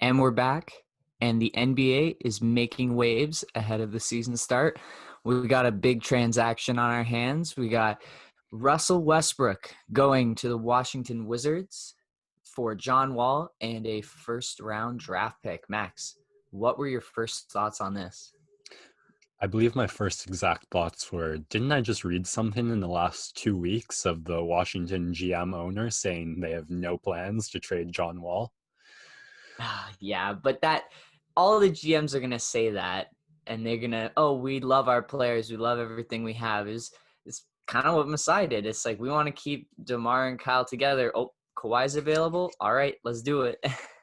And we're back, and the NBA is making waves ahead of the season start. We got a big transaction on our hands. We got Russell Westbrook going to the Washington Wizards for John Wall and a first-round draft pick. Max, what were your first thoughts on this? I believe my first exact thoughts were, didn't I just read something in the last 2 weeks of the Washington GM owner saying they have no plans to trade John Wall? Yeah, but all the GMs are gonna say that, and they're gonna, oh, we love our players, we love everything we have. Is kind of what Masai did. It's like we want to keep DeMar and Kyle together. Oh, Kawhi's available. All right, let's do it.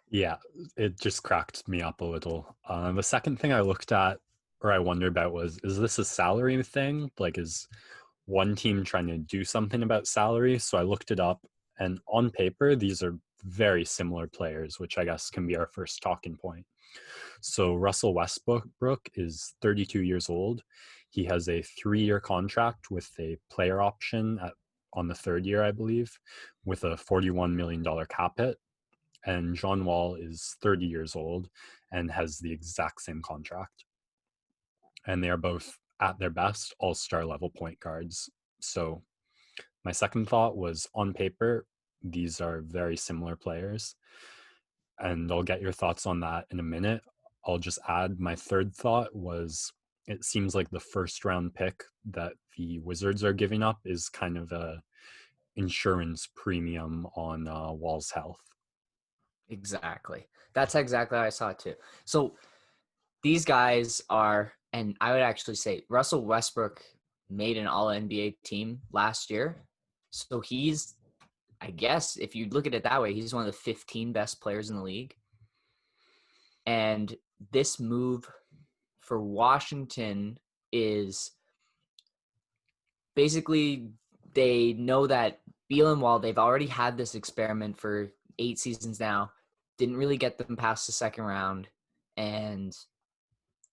Yeah, it just cracked me up a little. The second thing I looked at or I wondered about was, is this a salary thing? Like, is one team trying to do something about salary? So I looked it up, and on paper, these are very similar players, which I guess can be our first talking point. So Russell Westbrook is 32 years old. He has a 3-year contract with a player option on the third year, I believe, with a $41 million cap hit. And John Wall is 30 years old and has the exact same contract. And they are both at their best all-star level point guards. So my second thought was, on paper, these are very similar players. And I'll get your thoughts on that in a minute. I'll just add my third thought was, it seems like the first round pick that the Wizards are giving up is kind of a insurance premium on Wall's health. Exactly. That's exactly how I saw it too. So these guys are, and I would actually say Russell Westbrook made an all NBA team last year. So he's, I guess, if you look at it that way, he's one of the 15 best players in the league. And this move for Washington is basically, they know that Beal and Wall, they've already had this experiment for 8 seasons now, didn't really get them past the second round, and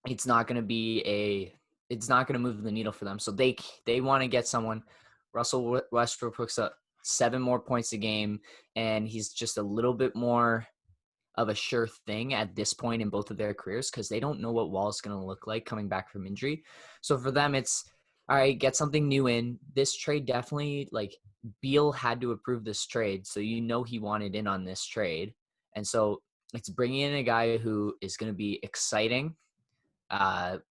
it's not going to move the needle for them. So they want to get someone. Russell Westbrook puts up 7 more points a game, and he's just a little bit more of a sure thing at this point in both of their careers, because they don't know what Wall's going to look like coming back from injury. So for them, it's all right, get something new in. This trade definitely, like, Beal had to approve this trade, so he wanted in on this trade. And so it's bringing in a guy who is going to be exciting.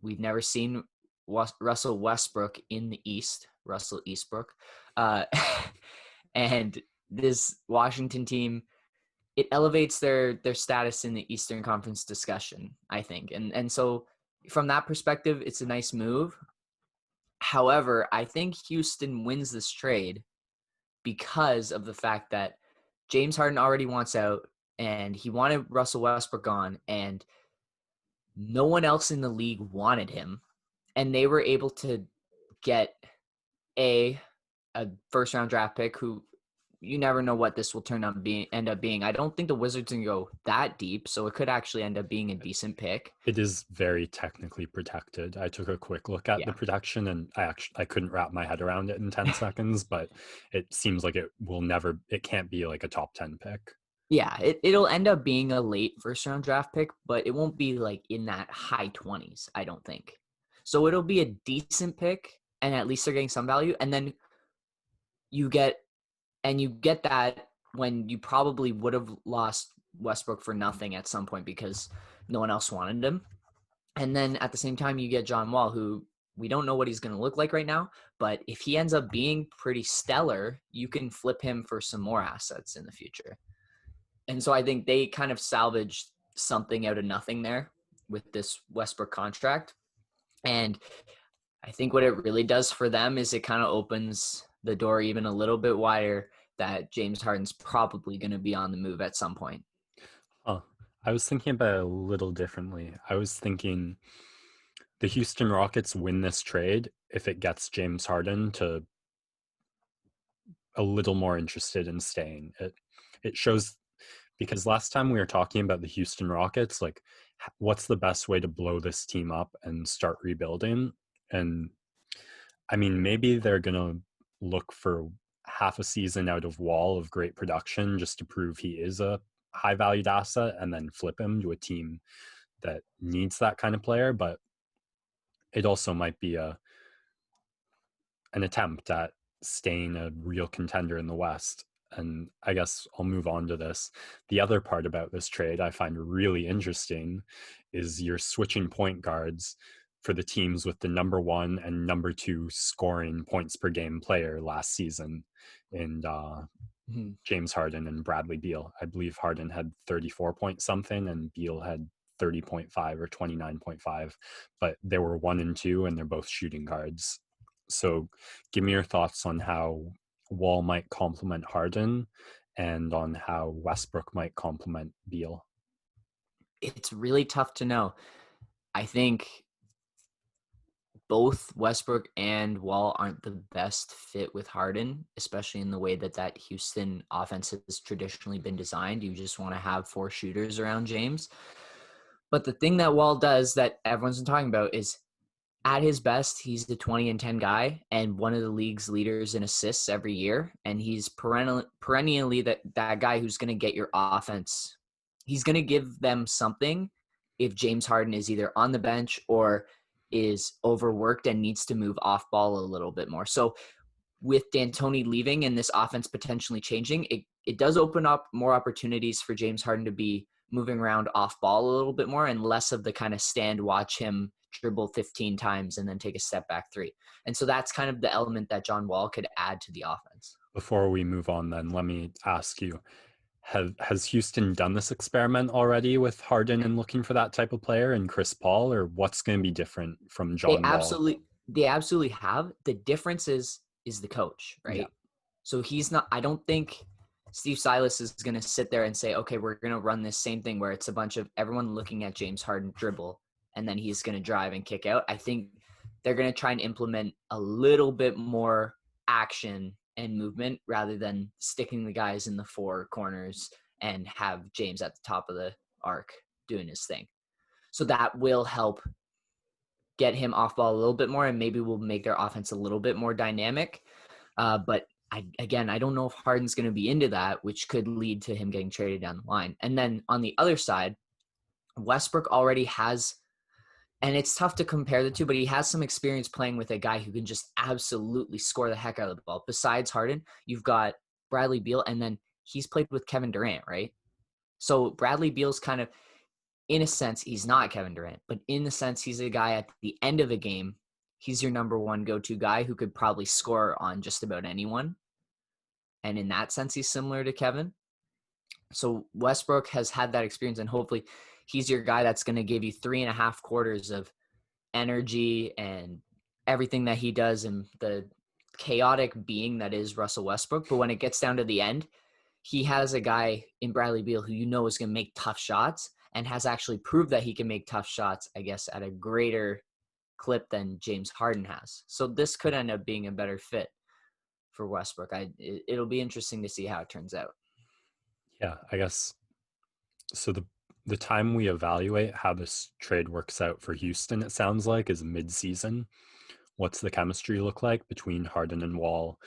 We've never seen Russell Westbrook in the East, Russell Eastbrook. Uh, and this Washington team, it elevates their status in the Eastern Conference discussion, I think. And so from that perspective, it's a nice move. However, I think Houston wins this trade because of the fact that James Harden already wants out, and he wanted Russell Westbrook gone, and no one else in the league wanted him. And they were able to get a first round draft pick who, you never know what this will end up being. I don't think the Wizards can go that deep, so it could actually end up being a decent pick. It is very technically protected. I took a quick look at the Yeah. protection, and I couldn't wrap my head around it in 10 seconds, but it seems like it can't be like a top 10 pick. Yeah, it'll end up being a late first round draft pick, but it won't be like in that high 20s, I don't think. So it'll be a decent pick, and at least they're getting some value. And then you get that when you probably would have lost Westbrook for nothing at some point because no one else wanted him. And then at the same time, you get John Wall, who we don't know what he's going to look like right now, but if he ends up being pretty stellar, you can flip him for some more assets in the future. And so I think they kind of salvaged something out of nothing there with this Westbrook contract. And I think what it really does for them is it kind of opens the door even a little bit wider that James Harden's probably going to be on the move at some point. I was thinking about it a little differently. I was thinking the Houston Rockets win this trade if it gets James Harden to a little more interested in staying. It shows, because last time we were talking about the Houston Rockets, like, what's the best way to blow this team up and start rebuilding? And I mean, maybe they're going to look for half a season out of Wall of great production just to prove he is a high valued asset and then flip him to a team that needs that kind of player. But it also might be an attempt at staying a real contender in the West. And I guess I'll move on to this. The other part about this trade I find really interesting is you're switching point guards for the teams with the number 1 and number 2 scoring points per game player last season in James Harden and Bradley Beal. I believe Harden had 34 point something and Beal had 30.5 or 29.5, but they were 1 and 2 and they're both shooting guards. So give me your thoughts on how Wall might complement Harden and on how Westbrook might complement Beal. It's really tough to know. I think both Westbrook and Wall aren't the best fit with Harden, especially in the way that Houston offense has traditionally been designed. You just want to have 4 shooters around James. But the thing that Wall does that everyone's been talking about is at his best, he's the 20 and 10 guy and one of the league's leaders in assists every year. And he's perennially that guy who's going to get your offense. He's going to give them something if James Harden is either on the bench or is overworked and needs to move off ball a little bit more. So with D'Antoni leaving and this offense potentially changing, it does open up more opportunities for James Harden to be moving around off ball a little bit more and less of the kind of stand, watch him dribble 15 times and then take a step back 3. And so that's kind of the element that John Wall could add to the offense. Before we move on, then, let me ask you, has Houston done this experiment already with Harden and looking for that type of player and Chris Paul, or what's going to be different from John Wall? They absolutely have. The difference is the coach, right? Yeah. So he's not, I don't think Steve Silas is going to sit there and say, okay, we're going to run this same thing where it's a bunch of everyone looking at James Harden dribble and then he's going to drive and kick out. I think they're going to try and implement a little bit more action and movement rather than sticking the guys in the 4 corners and have James at the top of the arc doing his thing. So that will help get him off ball a little bit more and maybe will make their offense a little bit more dynamic. But I don't know if Harden's going to be into that, which could lead to him getting traded down the line. And then on the other side, Westbrook already has, and it's tough to compare the two, but he has some experience playing with a guy who can just absolutely score the heck out of the ball. Besides Harden, you've got Bradley Beal, and then he's played with Kevin Durant, right? So Bradley Beal's kind of, in a sense, he's not Kevin Durant, but in the sense he's a guy at the end of a game, he's your number 1 go-to guy who could probably score on just about anyone. And in that sense, he's similar to Kevin. So Westbrook has had that experience, and hopefully he's your guy that's going to give you 3.5 quarters of energy and everything that he does and the chaotic being that is Russell Westbrook. But when it gets down to the end, he has a guy in Bradley Beal who is going to make tough shots and has actually proved that he can make tough shots, I guess, at a greater clip than James Harden has. So this could end up being a better fit for Westbrook. It'll be interesting to see how it turns out. Yeah, I guess. So the time we evaluate how this trade works out for Houston, it sounds like, is mid-season. What's the chemistry look like between Harden and Wall?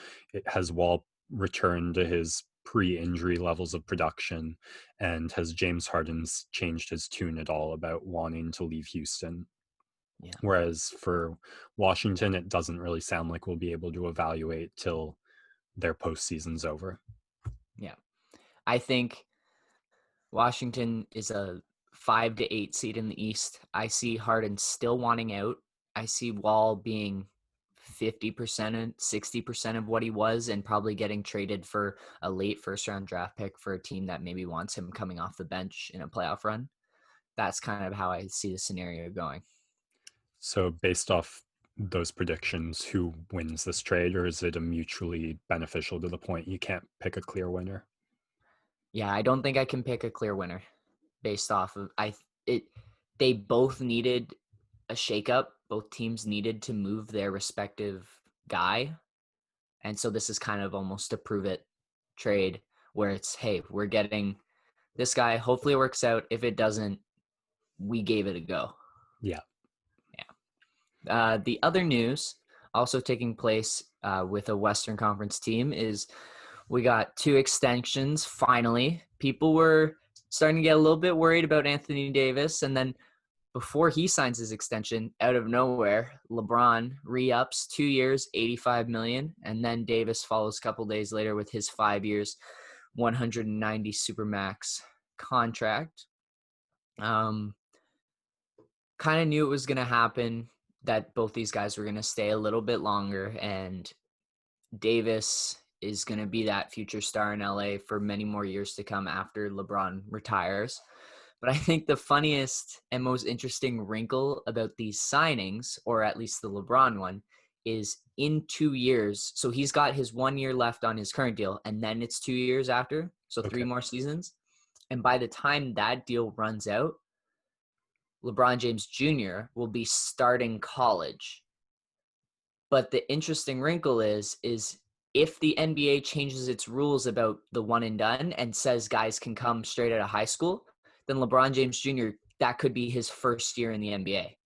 Has Wall returned to his pre-injury levels of production? And has James Harden's changed his tune at all about wanting to leave Houston? Yeah. Whereas for Washington, it doesn't really sound like we'll be able to evaluate till their postseason's over. Yeah. I think Washington is a 5 to 8 seed in the East. I see Harden still wanting out. I see Wall being 50% and 60% of what he was and probably getting traded for a late first-round draft pick for a team that maybe wants him coming off the bench in a playoff run. That's kind of how I see the scenario going. So based off those predictions, who wins this trade, or is it a mutually beneficial to the point you can't pick a clear winner? Yeah, I don't think I can pick a clear winner based off of they both needed a shakeup. Both teams needed to move their respective guy. And so this is kind of almost a prove it trade where it's, hey, we're getting this guy. Hopefully it works out. If it doesn't, we gave it a go. Yeah. Yeah. The other news also taking place with a Western Conference team is we got 2 extensions finally. People were starting to get a little bit worried about Anthony Davis. And then before he signs his extension, out of nowhere, LeBron re-ups 2 years, $85 million. And then Davis follows a couple days later with his 5 years, $190 Supermax contract. Kind of knew it was going to happen, that both these guys were going to stay a little bit longer. And Davis is going to be that future star in LA for many more years to come after LeBron retires. But I think the funniest and most interesting wrinkle about these signings, or at least the LeBron one, is in 2 years. So he's got his 1 year left on his current deal, and then it's 2 years after. So 3 more seasons. And by the time that deal runs out, LeBron James Jr. will be starting college. But the interesting wrinkle is if the NBA changes its rules about the one and done and says guys can come straight out of high school, then LeBron James Jr., that could be his first year in the NBA.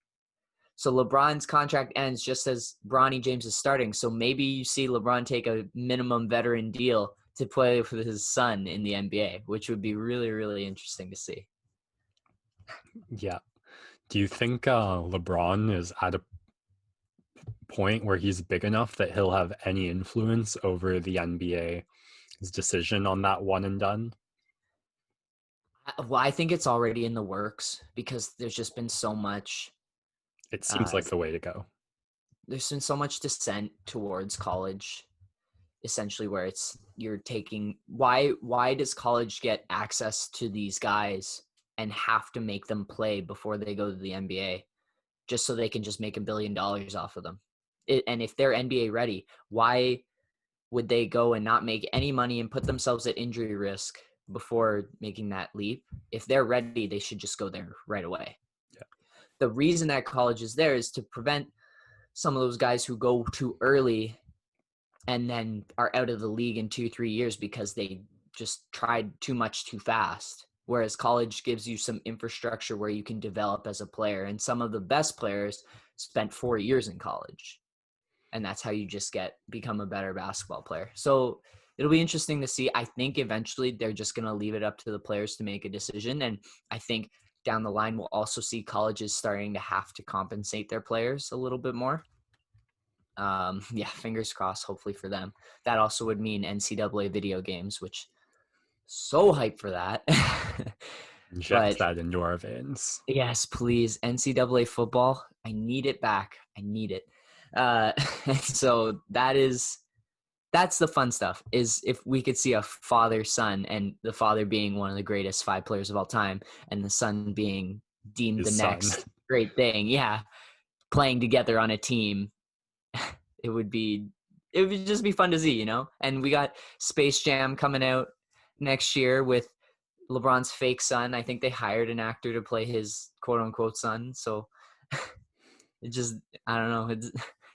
So LeBron's contract ends just as Bronny James is starting. So maybe you see LeBron take a minimum veteran deal to play with his son in the NBA, which would be really, really interesting to see. Yeah. Do you think LeBron is at a point where he's big enough that he'll have any influence over the NBA's decision on that one and done? Well, I think it's already in the works because there's just been so much. It seems like the way to go. There's been so much dissent towards college, essentially, where it's you're taking why does college get access to these guys and have to make them play before they go to the NBA just so they can just make $1 billion off of them? And if they're NBA ready, why would they go and not make any money and put themselves at injury risk before making that leap? If they're ready, they should just go there right away. Yeah. The reason that college is there is to prevent some of those guys who go too early and then are out of the league in 2-3 years because they just tried too much too fast. Whereas college gives you some infrastructure where you can develop as a player. And some of the best players spent 4 years in college. And that's how you just become a better basketball player. So it'll be interesting to see. I think eventually they're just going to leave it up to the players to make a decision. And I think down the line, we'll also see colleges starting to have to compensate their players a little bit more. Fingers crossed, hopefully for them. That also would mean NCAA video games, which so hyped for that. Inject that into our veins. Yes, please. NCAA football. I need it back. I need it. So that's the fun stuff, is if we could see a father-son, and the father being one of the greatest 5 players of all time and the son being deemed the next great thing. Yeah. Playing together on a team. It would just be fun to see, And we got Space Jam coming out next year with LeBron's fake son. I think they hired an actor to play his quote unquote son. So it just, I don't know.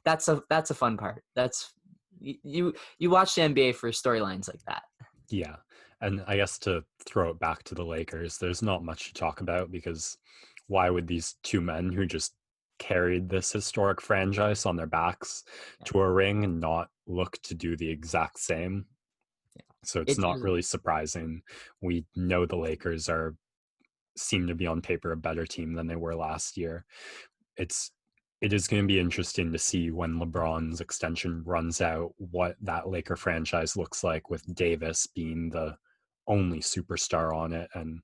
That's a fun part. That's you watch the NBA for storylines like that. Yeah. And I guess to throw it back to the Lakers, there's not much to talk about, because why would these two men who just carried this historic franchise on their backs to a ring and not look to do the exact same? So it's not really surprising. We know the Lakers seem to be on paper a better team than they were last year. It is going to be interesting to see when LeBron's extension runs out, what that Laker franchise looks like, with Davis being the only superstar on it, and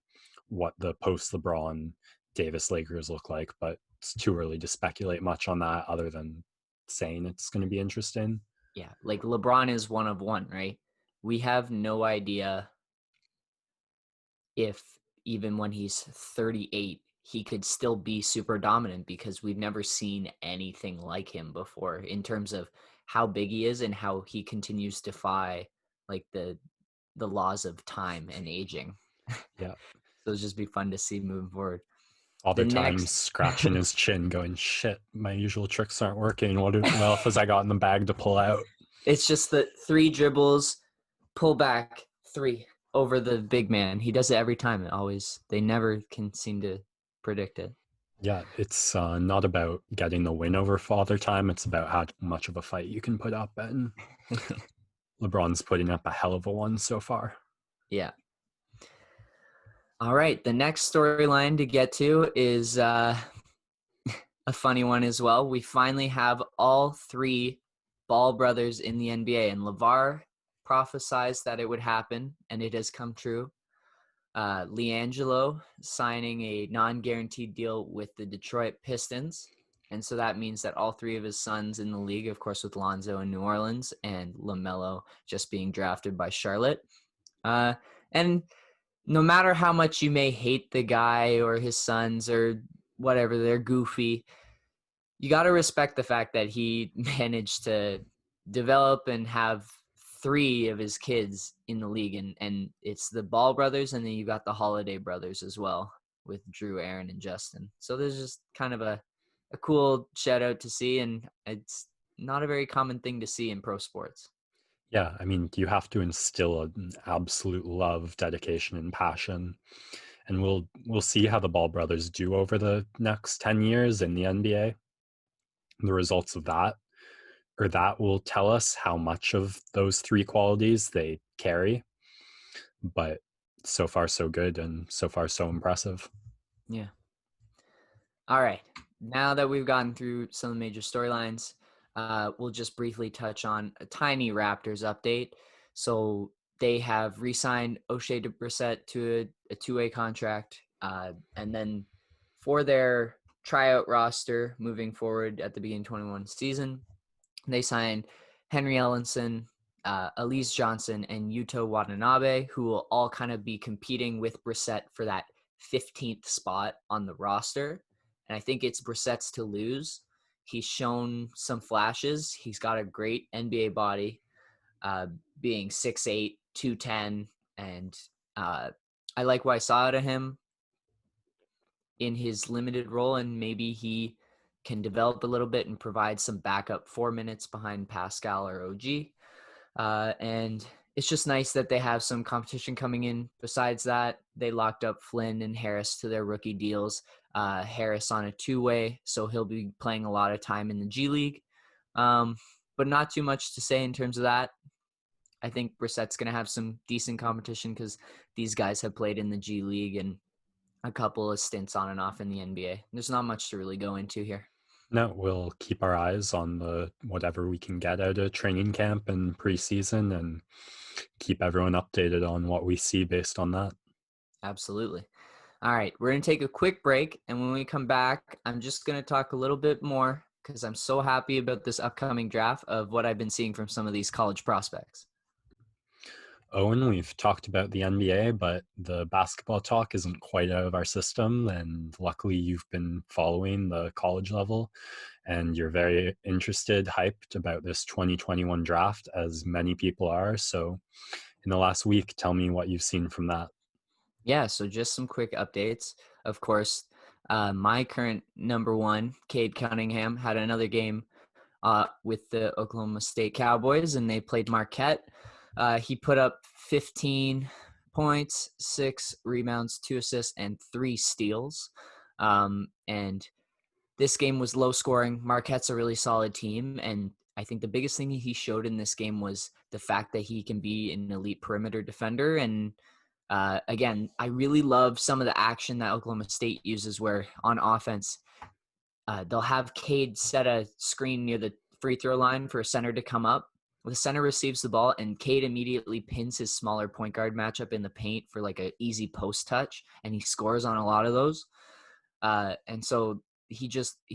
what the post-LeBron Davis Lakers look like. But it's too early to speculate much on that, other than saying it's going to be interesting. Yeah, like LeBron is one of one, right? We have no idea if even when he's 38, he could still be super dominant, because we've never seen anything like him before in terms of how big he is and how he continues to defy like the laws of time and aging. Yeah. So it'll just be fun to see moving forward. Other times scratching his chin going, shit, my usual tricks aren't working. What else has I got in the bag to pull out? It's just the 3 dribbles, pull back, 3 over the big man. He does it every time. They never can seem to predict it. Yeah, it's not about getting the win over Father Time. It's about how much of a fight you can put up, and LeBron's putting up a hell of a one so far. Yeah. All right, the next storyline to get to is a funny one as well. We finally have all three Ball brothers in the NBA, and LeVar prophesized that it would happen, and it has come true. LiAngelo signing a non-guaranteed deal with the Detroit Pistons. And so that means that all three of his sons in the league, of course, with Lonzo in New Orleans and LaMelo just being drafted by Charlotte. And no matter how much you may hate the guy or his sons or whatever, they're goofy, you got to respect the fact that he managed to develop and have three of his kids in the league, and it's the Ball brothers, and then you got the Holiday brothers as well with Drew, Aaron, and Justin. So there's just kind of a cool shout out to see, and it's not a very common thing to see in pro sports. Yeah, I mean, you have to instill an absolute love, dedication, and passion. And we'll see how the Ball brothers do over the next 10 years in the NBA. The results of that, or that will tell us how much of those three qualities they carry. But so far, so good, and so far, so impressive. Yeah. All right. Now that we've gotten through some of the major storylines, we'll just briefly touch on a tiny Raptors update. So they have re-signed O'Shea Brissett to a two-way contract. And then for their tryout roster moving forward at the beginning 21 season, they signed Henry Ellenson, Elise Johnson, and Yuto Watanabe, who will all kind of be competing with Brissett for that 15th spot on the roster. And I think it's Brissett's to lose. He's shown some flashes. He's got a great NBA body, being 6'8", 210, and I like what I saw out of him in his limited role, and maybe he can develop a little bit and provide some backup 4 minutes behind Pascal or OG. And it's just nice that they have some competition coming in. Besides that, they locked up Flynn and Harris to their rookie deals. Harris on a two-way, so he'll be playing a lot of time in the G League. But not too much to say in terms of that. I think Brissett's going to have some decent competition because these guys have played in the G League and a couple of stints on and off in the NBA. There's not much to really go into here. No, we'll keep our eyes on the whatever we can get out of training camp and preseason, and keep everyone updated on what we see based on that. Absolutely. All right, we're going to take a quick break, and when we come back, I'm just going to talk a little bit more because I'm so happy about this upcoming draft of what I've been seeing from some of these college prospects. Owen, we've talked about the NBA, but the basketball talk isn't quite out of our system. And luckily, you've been following the college level, and you're very interested, hyped about this 2021 draft, as many people are. So, in the last week, tell me what you've seen from that. Yeah, so just some quick updates. Of course, my current number one, Cade Cunningham, had another game with the Oklahoma State Cowboys, and they played Marquette. He put up 15 points, 6 rebounds, 2 assists, and 3 steals. And this game was low scoring. Marquette's a really solid team, and I think the biggest thing he showed in this game was the fact that he can be an elite perimeter defender. And again, I really love some of the action that Oklahoma State uses where on offense, they'll have Cade set a screen near the free throw line for a center to come up. The center receives the ball, and Cade immediately pins his smaller point guard matchup in the paint for like an easy post touch, and he scores on a lot of those. And so he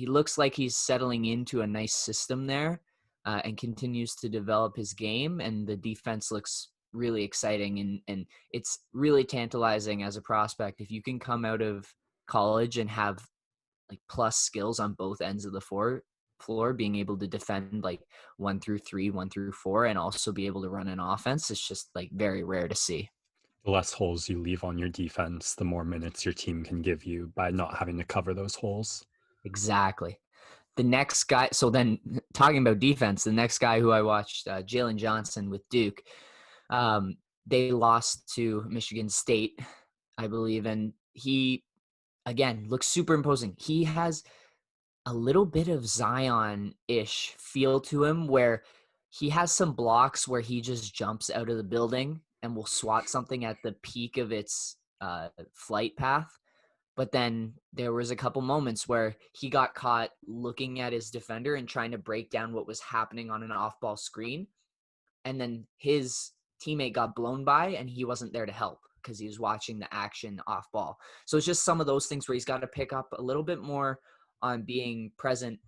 looks like he's settling into a nice system there, and continues to develop his game, and the defense looks really exciting, and it's really tantalizing as a prospect if you can come out of college and have like plus skills on both ends of the floor, being able to defend like 1 through 3, 1 through 4, and also be able to run an offense. It's just like very rare to see. The less holes you leave on your defense, the more minutes your team can give you by not having to cover those holes. Exactly. The next guy, so then talking about defense, the next guy who I watched, Jalen Johnson with Duke, they lost to Michigan State, I believe, and he, again, looks super imposing. He has a little bit of Zion-ish feel to him where he has some blocks where he just jumps out of the building and will swat something at the peak of its flight path. But then there was a couple moments where he got caught looking at his defender and trying to break down what was happening on an off-ball screen. And then his teammate got blown by and he wasn't there to help because he was watching the action off ball. So it's just some of those things where he's got to pick up a little bit more on being present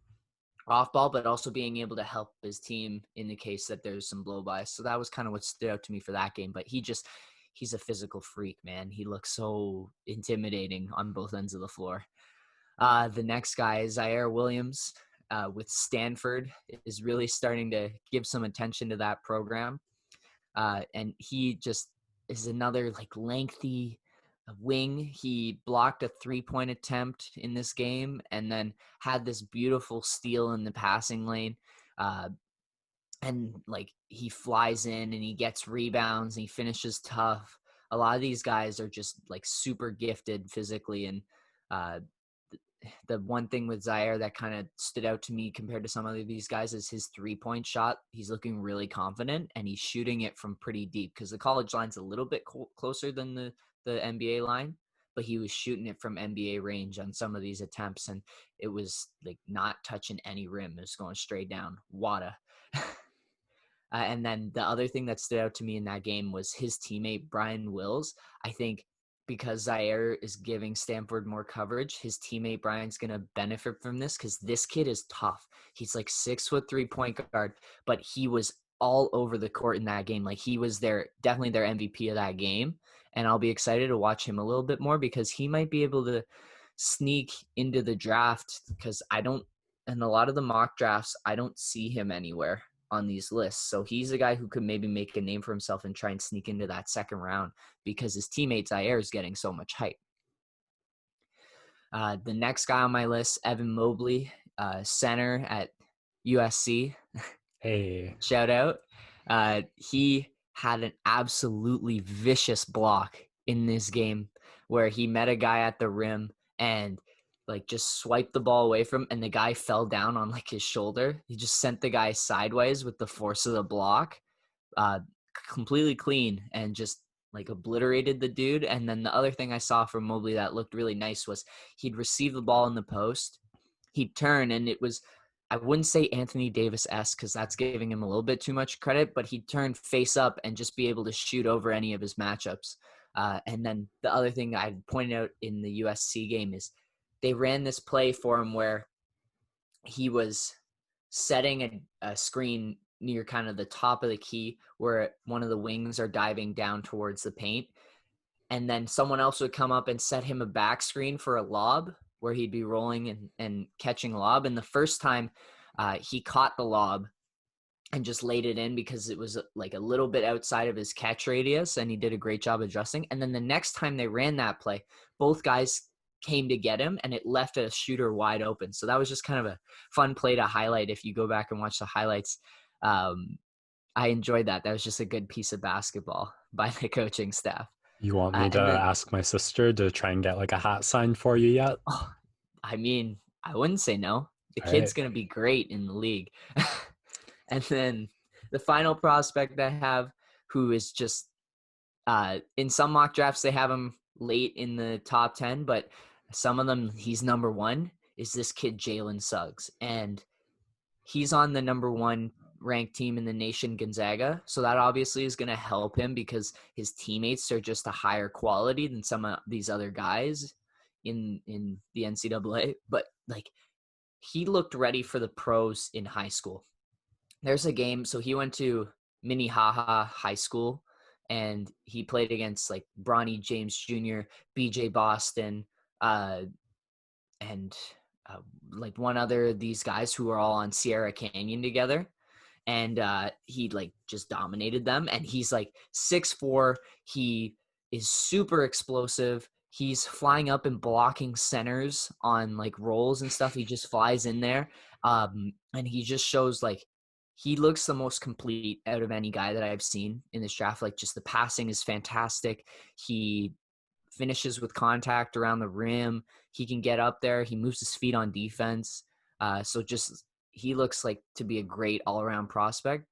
off ball, but also being able to help his team in the case that there's some blow by. So that was kind of what stood out to me for that game. But he's a physical freak, man. He looks so intimidating on both ends of the floor. The next guy is Zaire Williams with Stanford, is really starting to give some attention to that program. And he just is another like lengthy wing. He blocked a 3-point attempt in this game and then had this beautiful steal in the passing lane. And like he flies in and he gets rebounds and he finishes tough. A lot of these guys are just like super gifted physically. And the one thing with Zaire that kind of stood out to me compared to some of these guys is his 3-point shot. He's looking really confident and he's shooting it from pretty deep because the college line's a little bit closer than the NBA line, but he was shooting it from NBA range on some of these attempts and it was like not touching any rim. It was going straight down. Wada. And then the other thing that stood out to me in that game was his teammate, Brian Wills. I think because Zaire is giving Stanford more coverage, his teammate Brian's going to benefit from this because this kid is tough. He's like 6'3" point guard, but he was all over the court in that game. Like he was definitely their MVP of that game. And I'll be excited to watch him a little bit more because he might be able to sneak into the draft because in a lot of the mock drafts, I don't see him anywhere on these lists. So he's a guy who could maybe make a name for himself and try and sneak into that second round because his teammate Zaire is getting so much hype. The next guy on my list, Evan Mobley, center at USC. Hey. Shout out. He had an absolutely vicious block in this game where he met a guy at the rim and like just swiped the ball away from him and the guy fell down on like his shoulder. He just sent the guy sideways with the force of the block, completely clean and just like obliterated the dude. And then the other thing I saw from Mobley that looked really nice was he'd receive the ball in the post. He'd turn and it was, I wouldn't say Anthony Davis-esque because that's giving him a little bit too much credit, but he'd turn face up and just be able to shoot over any of his matchups. And then the other thing I pointed out in the USC game is they ran this play for him where he was setting a screen near kind of the top of the key where one of the wings are diving down towards the paint. And then someone else would come up and set him a back screen for a lob where he'd be rolling and catching a lob. And the first time he caught the lob and just laid it in because it was like a little bit outside of his catch radius and he did a great job adjusting. And then the next time they ran that play, both guys came to get him and it left a shooter wide open. So that was just kind of a fun play to highlight. If you go back and watch the highlights, I enjoyed that. That was just a good piece of basketball by the coaching staff. You want me to ask my sister to try and get like a hat signed for you yet? Oh, I mean, I wouldn't say no. The kid's going to be great in the league. And then the final prospect I have who is just in some mock drafts, they have him late in the top 10, but some of them he's number 1 is this kid, Jalen Suggs. And he's on the number 1 ranked team in the nation, Gonzaga. So that obviously is going to help him because his teammates are just a higher quality than some of these other guys in the NCAA. But like he looked ready for the pros in high school. There's a game. So he went to Minnehaha High School and he played against like Bronny James Jr., BJ Boston, and like one other of these guys who are all on Sierra Canyon together. And he like just dominated them. And he's like 6'4". He is super explosive. He's flying up and blocking centers on like rolls and stuff. He just flies in there. And he just shows like he looks the most complete out of any guy that I've seen in this draft. Like just the passing is fantastic. He finishes with contact around the rim. He can get up there. He moves his feet on defense. So just he looks like to be a great all-around prospect.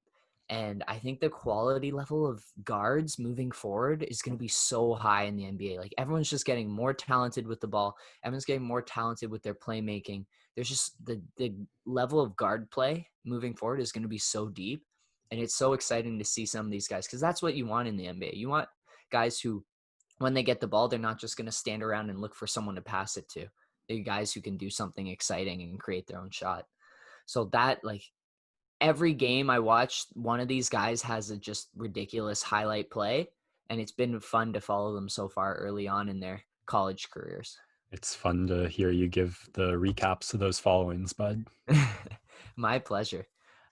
And I think the quality level of guards moving forward is going to be so high in the NBA. Like everyone's just getting more talented with the ball. Everyone's getting more talented with their playmaking. There's just the level of guard play moving forward is going to be so deep. And it's so exciting to see some of these guys because that's what you want in the NBA. You want guys who, when they get the ball, they're not just going to stand around and look for someone to pass it to. They're guys who can do something exciting and create their own shot. So that, like, every game I watch, one of these guys has a just ridiculous highlight play, and it's been fun to follow them so far early on in their college careers. It's fun to hear you give the recaps of those followings, bud. My pleasure.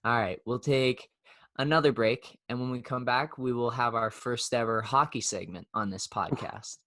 All right, we'll take another break, and when we come back, we will have our first ever hockey segment on this podcast.